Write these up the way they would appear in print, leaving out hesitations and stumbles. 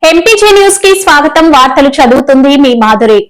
MPG news కి స్వాగతం. వార్తలు చదువుతుంది మీ మాధురి.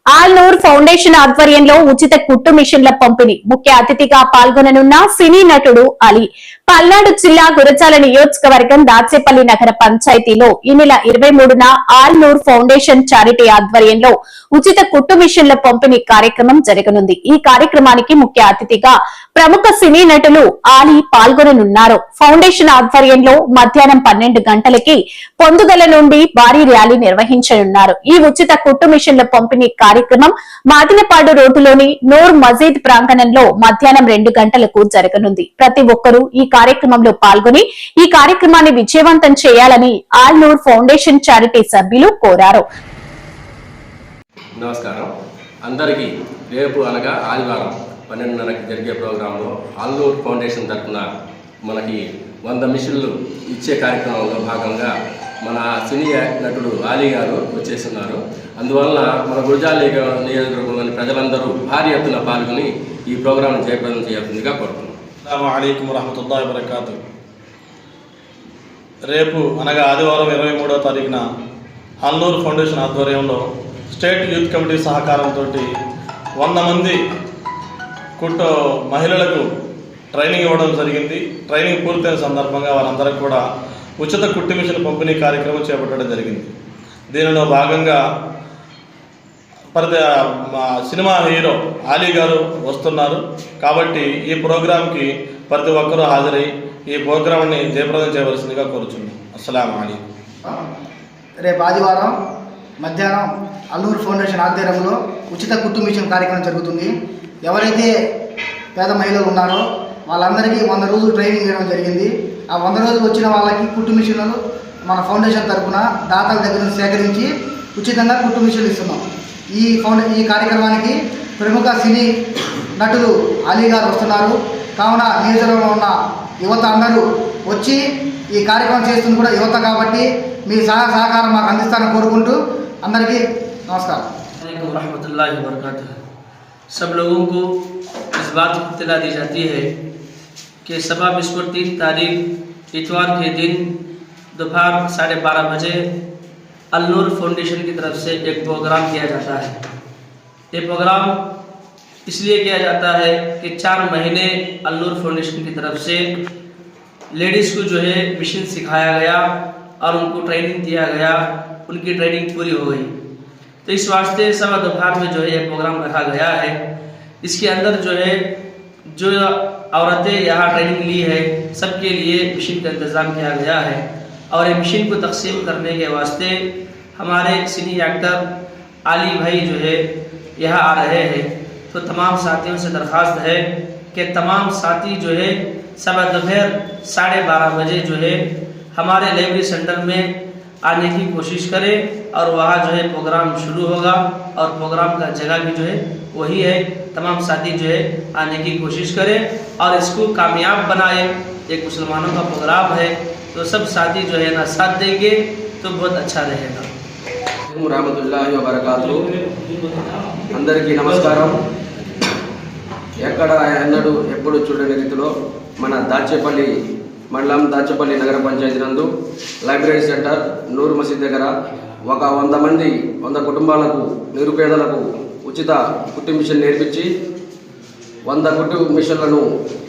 ఆల్ నూర్ ఫౌండేషన్ ఆధ్వర్యంలో ఉచిత కుట్టు మిషన్ల పంపిణీ. ముఖ్య అతిథిగా పాల్గొననున్న సినీ నటుడు అలీ. పల్నాడు జిల్లా గురజాల నియోజకవర్గం దాచేపల్లి నగర పంచాయతీలో ఈ నెల 23న ఆల్ నూర్ ఫౌండేషన్ చారిటీ ఆధ్వర్యంలో ఉచిత కుట్టు మిషన్ల పంపిణీ కార్యక్రమం జరగనుంది. ఈ కార్యక్రమానికి ముఖ్య అతిథిగా ప్రముఖ సినీ నటులు ఆలీ పాల్గొననున్నారు. ఫౌండేషన్ ఆధ్వర్యంలో మధ్యాహ్నం 12 గంటలకి పొందుగల నుండి భారీ ర్యాలీ నిర్వహించనున్నారు. ఈ ఉచిత కుట్టు మిషన్ల పంపిణీ కార్యక్రమం మాదినపాడు రోడ్డులోని నూర్ మజీద్ ప్రాంగణంలో మధ్యాహ్నం 2 గంటలకు జరగనుంది. ప్రతి ఒక్కరూ ఈ కార్యక్రమంలో పాల్గొని ఈ కార్యక్రమాన్ని విజయవంతం చేయాలని ఆల్ నూర్ ఫౌండేషన్ చారిటీ సభ్యులు కోరారు. నమస్కారం అందరికీ. రేపు అనగా ఆదివారం 12:30కి జరిగే ప్రోగ్రాంలో ఆల్ నూర్ ఫౌండేషన్ తరఫున మనకి 100 మిషన్లు ఇచ్చే కార్యక్రమంలో భాగంగా మన సినీ నటుడు అలీ గారు వచ్చేస్తున్నారు. అందువలన మన గురజాల నియోజకవర్గంలోని ప్రజలందరూ భారీ ఎత్తున పాల్గొని ఈ ప్రోగ్రాంను జయప్రదం చేయాల్సిందిగా కోరుతున్నాం. అస్సలాము అలైకుం వరహ్మతుల్లాహి వబరకాతు. రేపు అనగా ఆదివారం 23వ తారీఖున ఆల్ నూర్ ఫౌండేషన్ ఆధ్వర్యంలో స్టేట్ యూత్ కమిటీ సహకారంతో 100 మంది కుట్టు మహిళలకు ట్రైనింగ్ ఇవ్వడం జరిగింది. ట్రైనింగ్ పూర్తయిన సందర్భంగా వారందరికీ కూడా ఉచిత కుట్టు మిషన్ పంపిణీ కార్యక్రమం చేపట్టడం జరిగింది. దీనిలో భాగంగా సినిమా హీరో అలీ గారు వస్తున్నారు కాబట్టి ఈ ప్రోగ్రాంకి ప్రతి ఒక్కరూ హాజరై ఈ ప్రోగ్రాంని జయప్రదం చేయవలసిందిగా కోరుచున్నాం. అస్సలాము అలైకుం. రేపు ఆదివారం మధ్యాహ్నం అల్లూరు ఫౌండేషన్ ఆధ్వర్యంలో ఉచిత కుట్టు మిషన్ కార్యక్రమం జరుగుతుంది. ఎవరైతే పేద మహిళలు ఉన్నారో వాళ్ళందరికీ 100 రోజులు ట్రైనింగ్ ఇవ్వడం జరిగింది. ఆ 100 రోజులు వచ్చిన వాళ్ళకి కుట్టు మిషన్లను మన ఫౌండేషన్ తరఫున దాతల దగ్గర నుంచి సేకరించి ఉచితంగా కుట్టు మిషన్లు ఇస్తున్నాం. ఈ కార్యక్రమానికి ప్రముఖ సినీ నటులు అలీ గారు వస్తున్నారు. కావున నియోజకవర్గంలో ఉన్న యువత అందరూ వచ్చి ఈ కార్యక్రమం చేస్తుంది కూడా యువత కాబట్టి మీ సహకారం మాకు అందిస్తారని కోరుకుంటూ అందరికీ నమస్కారం. रहमतुल्लाहि व बरकातुहू। सब लोगों को इस बात की इत्तला दी जाती है कि सबा बिस्कुट 3 तारीख इतवार के दिन दोपहर 12:30 बजे अल नूर फाउंडेशन की तरफ से एक प्रोग्राम किया जाता है। ये प्रोग्राम इसलिए किया जाता है कि 4 महीने अल नूर फाउंडेशन की तरफ से लेडीज़ को जो है मिशन सिखाया गया और उनको ट्रेनिंग दिया गया। उनकी ट्रेनिंग पूरी हो गई तो इस वास्ते सवा दोपहर में जो है ये प्रोग्राम रखा गया है। इसके अंदर जो है जो औरतें यहाँ ट्रेनिंग ली है सबके लिए मशीन का इंतज़ाम किया गया है और ये मशीन को तकसीम करने के वास्ते हमारे सिनी एक्टर अली भाई जो है यहाँ आ रहे हैं। तो तमाम साथियों से दरख्वास्त है कि तमाम साथी जो है सवा दोपहर 12:30 बजे जो है हमारे लाइब्रेरी सेंटर में आने की कोशिश करें और वहाँ जो है प्रोग्राम शुरू होगा और प्रोग्राम का जगह भी जो है वही है। तमाम साथी जो है आने की कोशिश करें और इसको कामयाब बनाए। एक मुसलमानों का प्रोग्राम है तो सब साथी जो है ना साथ देंगे तो बहुत अच्छा रहेगा। रहमतुल्लाहि व बरकातुहू। అందరికీ నమస్కారం. ఎక్కడ ఎన్నడూ ఎప్పుడు చూడని రీతిలో మన దాచేపల్లి మండలం దాచేపల్లి నగర పంచాయతీ నందు లైబ్రరీ సెంటర్ నూర్ మసీద్ దగ్గర ఒక 100 కుటుంబాలకు నిరుపేదలకు ఉచిత కుట్టు మిషన్ నేర్పించి 100 కుట్టు మిషన్లను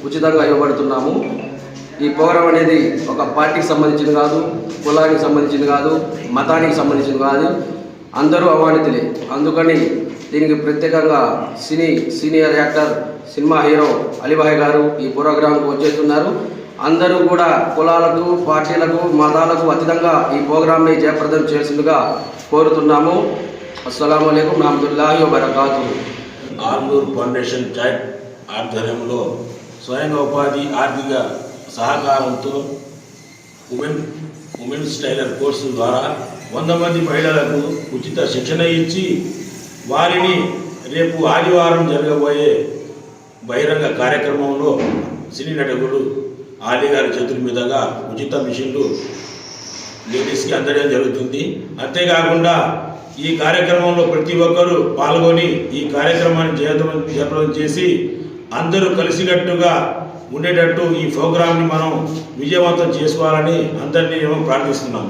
ఉచితంగా ఇవ్వబడుతున్నాము. ఈ ప్రోగ్రాం అనేది ఒక పార్టీకి సంబంధించింది కాదు, కులానికి సంబంధించింది కాదు, మతానికి సంబంధించింది కాదు, అందరూ అవానితులే. అందుకని దీనికి ప్రత్యేకంగా senior actor cinema hero Ali Bhai గారు ఈ ప్రోగ్రాంకు వచ్చేస్తున్నారు. అందరూ కూడా కులాలకు పార్టీలకు మతాలకు అతీతంగా ఈ ప్రోగ్రాంని జయప్రదం చేసిందిగా కోరుతున్నాము. అస్సలాము అలైకుం వరహ్మతుల్లాహి వబరకాతుహూ. ఆల్ నూర్ ఫౌండేషన్ చాట్ ఆధ్వర్యంలో స్వయం ఉపాధి ఆర్థిక సహకారంతో ఉమెన్స్ టైలర్ కోర్సు ద్వారా 100 మంది మహిళలకు ఉచిత శిక్షణ ఇచ్చి వారిని రేపు ఆదివారం జరగబోయే బహిరంగ కార్యక్రమంలో సినీ నటుడు అలీ గారి చేతుల మీదుగా ఉచిత మిషన్లు లేడీస్కి అందడం జరుగుతుంది. అంతేకాకుండా ఈ కార్యక్రమంలో ప్రతి ఒక్కరూ పాల్గొని ఈ కార్యక్రమాన్ని జయప్రదం చేసి అందరూ కలిసికట్టుగా ఉండేటట్టు ఈ ప్రోగ్రాంని మనం విజయవంతం చేసుకోవాలని అందరినీ ప్రార్థిస్తున్నాం.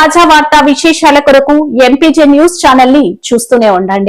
తాజా వార్తా విశేషాల కొరకు ఎంపీజే న్యూస్ ఛానల్ ని చూస్తూనే ఉండండి.